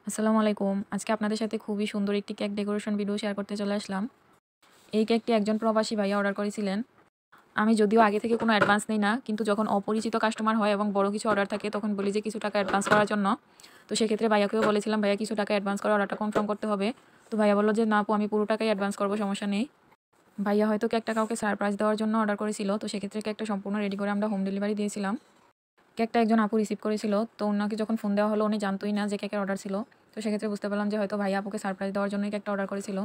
আসসালামু আলাইকুম। আজকে আপনাদের সাথে খুবই সুন্দর একটি কেক ডেকোরেশন ভিডিও শেয়ার করতে চলে আসলাম। এই কেকটি একজন প্রবাসী ভাইয়া অর্ডার করেছিলেন। আমি যদিও আগে থেকে কোনো অ্যাডভান্স নেই না, কিন্তু যখন অপরিচিত কাস্টমার হয় এবং বড় কিছু অর্ডার থাকে তখন বলি যে কিছু টাকা অ্যাডভান্স করার জন্য। তো সেক্ষেত্রে ভাইয়াকেও বলেছিলাম, ভাইয়া কিছু টাকা অ্যাডভান্স করে অর্ডারটা কনফার্ম করতে হবে। তো ভাইয়া বলল যে, "না আপু, আমি পুরো টাকাই অ্যাডভান্স করব, সমস্যা নেই।" ভাইয়া হয়তো কেকটা কাউকে সারপ্রাইজ দেওয়ার জন্য অর্ডার করেছিল। তো সেক্ষেত্রে কেকটা সম্পূর্ণ রেডি করে আমরা হোম ডেলিভারি দিয়েছিলাম। কেকটা একজন আপু রিসিভ করেছিল। তো উনাকে যখন ফোন দেওয়া হলো উনি জানতোই না যে কেকের অর্ডার ছিল। তো সেক্ষেত্রে বুঝতে পারলাম যে হয়তো ভাইয়া আপুকে সারপ্রাইজ দেওয়ার জন্যই কেকটা অর্ডার করেছিল।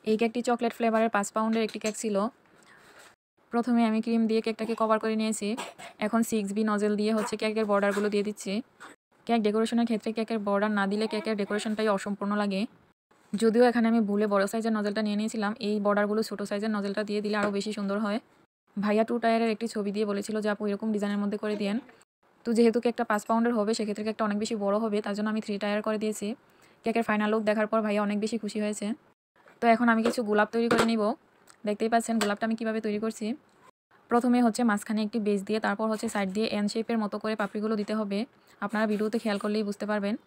এই কেকটি চকলেট ফ্লেভারের ৫ পাউন্ডের একটি কেক ছিল। প্রথমে আমি ক্রিম দিয়ে কেকটাকে কভার করে নিয়েছি। এখন 6B নজেল দিয়ে হচ্ছে কেকের বর্ডারগুলো দিয়ে দিচ্ছি। কেক ডেকোরেশনের ক্ষেত্রে কেকের বর্ডার না দিলে কেকের ডেকোরেশনটাই অসম্পূর্ণ লাগে। যদিও এখানে আমি ভুলে বড় সাইজের নজেলটা নিয়ে নিয়েছিলাম। এই বর্ডারগুলো ছোট সাইজের নজেলটা দিয়ে দিলে আরও বেশি সুন্দর হয়। ভাইয়া 2 টায়ারের একটি ছবি দিয়ে বলেছিল যে, "আপু, এরকম ডিজাইনের মধ্যে করে দিয়েন।" তো যেহেতু কেকটা ৫ পাউন্ডের হবে সেক্ষেত্রে কেকটা অনেক বেশি বড় হবে, তার জন্য আমি 3 টায়ার করে দিয়েছি। কেকের ফাইনাল লুক দেখার পর ভাইয়া অনেক বেশি খুশি হয়েছে। তো এখন আমি কিছু গোলাপ তৈরি করে নিব। দেখতেই পাচ্ছেন গোলাপটা আমি কিভাবে তৈরি করছি। প্রথমে হচ্ছে মাঝখানে একটি বেস দিয়ে তারপর হচ্ছে সাইড দিয়ে এন শেপের মতো করে পাপড়িগুলো দিতে হবে। আপনারা ভিডিওতে খেয়াল করলেই বুঝতে পারবেন।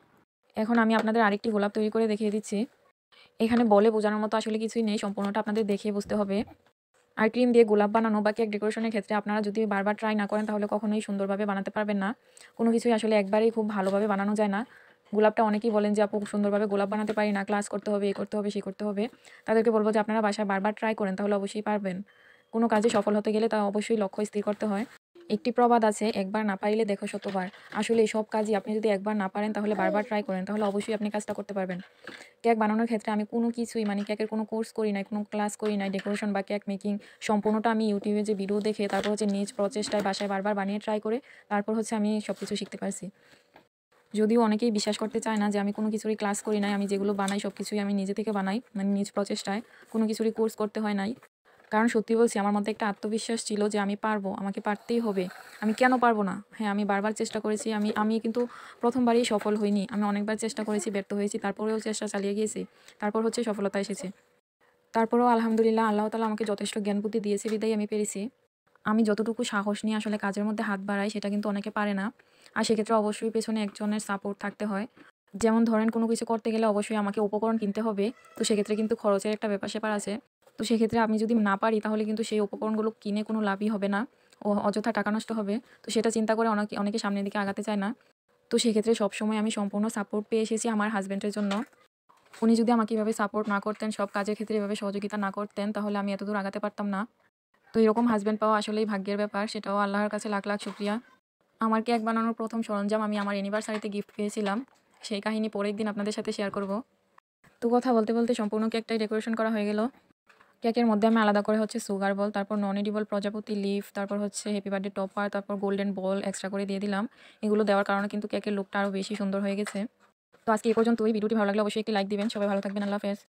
এখন আমি আপনাদের আরেকটি গোলাপ তৈরি করে দেখিয়ে দিচ্ছি। এখানে বলে বোঝানোর মতো আসলে কিছুই নেই, সম্পূর্ণটা আপনাদের দেখিয়ে বুঝতে হবে। আর ক্রিম দিয়ে গোলাপ বানানো বা কেক ডেকোরেশনের ক্ষেত্রে আপনারা যদি বারবার ট্রাই না করেন তাহলে কখনোই সুন্দরভাবে বানাতে পারবেন না। কোনো কিছুই আসলে একবারেই খুব ভালোভাবে বানানো যায় না। গোলাপটা অনেকেই বলেন যে, "আপু, সুন্দরভাবে গোলাপ বানাতে পারি না, ক্লাস করতে হবে, এ করতে হবে, সে করতে হবে।" তাদেরকে বলব যে আপনারা বাসায় বারবার ট্রাই করেন, তাহলে অবশ্যই পারবেন। কোনো কাজে সফল হতে গেলে তা অবশ্যই লক্ষ্য স্থির করতে হয়। একটি প্রবাদ আছে, "একবার না পারিলে দেখো শতবার।" আসলে এই সব কাজই আপনি যদি একবার না পারেন তাহলে বারবার ট্রাই করেন, তাহলে অবশ্যই আপনি কাজটা করতে পারবেন। কেক বানানোর ক্ষেত্রে আমি কোনো কিছুই কেকের কোনো কোর্স করি নাই, কোনো ক্লাস করি নাই। ডেকোরেশন বা কেক মেকিং সম্পূর্ণটা আমি ইউটিউবে যে ভিডিও দেখে তারপর হচ্ছে নিজ প্রচেষ্টায় বাসায় বারবার বানিয়ে ট্রাই করে তারপর হচ্ছে আমি সবকিছু শিখতে পারছি। যদিও অনেকেই বিশ্বাস করতে চায় না যে আমি কোনো কিছুরই ক্লাস করি নাই। আমি যেগুলো বানাই সবকিছুই আমি নিজে থেকে বানাই, নিজ প্রচেষ্টায়। কোনো কিছুরই কোর্স করতে হয় নাই। কারণ সত্যি বলছি, আমার মধ্যে একটা আত্মবিশ্বাস ছিল যে আমি পারবো, আমাকে পারতেই হবে। আমি কেন পারবো না? হ্যাঁ, আমি বারবার চেষ্টা করেছি। আমি আমি কিন্তু ১ম বারেই সফল হইনি। আমি অনেকবার চেষ্টা করেছি, ব্যর্থ হয়েছি। তারপরেও চেষ্টা চালিয়ে গিয়েছি। তারপর হচ্ছে সফলতা এসেছে। তারপরেও আলহামদুলিল্লাহ, আল্লাহ তাআলা আমাকে যথেষ্ট জ্ঞান বুদ্ধি দিয়েছে বিধায় আমি পেরেছি। আমি যতটুকু সাহস নিয়ে আসলে কাজের মধ্যে হাত বাড়াই সেটা কিন্তু অনেকে পারে না। আর সেক্ষেত্রে অবশ্যই পেছনে একজনের সাপোর্ট থাকতে হয়। যেমন ধরেন কোনো কিছু করতে গেলে অবশ্যই আমাকে উপকরণ কিনতে হবে। তো সেক্ষেত্রে কিন্তু খরচের একটা ব্যাপার-স্যাপার আছে। তো সেক্ষেত্রে আমি যদি না পারি তাহলে কিন্তু সেই উপকরণগুলো কিনে কোনো লাভই হবে না। অযথা টাকা নষ্ট হবে। তো সেটা চিন্তা করে অনেকে সামনের দিকে আগাতে চায় না। তো সেক্ষেত্রে সবসময় আমি সম্পূর্ণ সাপোর্ট পেয়ে এসেছি আমার হাসব্যান্ডের জন্য। উনি যদি আমাকে এভাবে সাপোর্ট না করতেন, সব কাজের ক্ষেত্রে এভাবে সহযোগিতা না করতেন তাহলে আমি এতদূর আগাতে পারতাম না। তো এরকম হাসব্যান্ড পাওয়া আসলেই ভাগ্যের ব্যাপার। সেটাও আল্লাহর কাছে লাখ, লাখ শুকরিয়া। আমার কেক বানানোর ১ম সরঞ্জাম আমি আমার অ্যানিভার্সারিতে গিফট পেয়েছিলাম। সেই কাহিনী পরে একদিন আপনাদের সাথে শেয়ার করব। তো কথা বলতে, বলতে সম্পূর্ণ কেকটাই ডেকোরেশন করা হয়ে গেল। কেকের মধ্যে আমি আলাদা করে হচ্ছে সুগার বল, তারপর নন এডিবল প্রজাপতি লিফ, তারপর হচ্ছে হ্যাপি বার্থডে টপার, তারপর গোল্ডেন বল এক্সট্রা করে দিয়ে দিলাম। এগুলো দেওয়ার কারণে কিন্তু কেকের লুকটা আরও বেশি সুন্দর হয়ে গেছে। তো আজকে এ পর্যন্তই। ভিডিওটি ভালো লাগলে অবশ্যই একটি লাইক দিবেন। সবাই ভালো থাকবেন। আল্লাহ হাফেজ।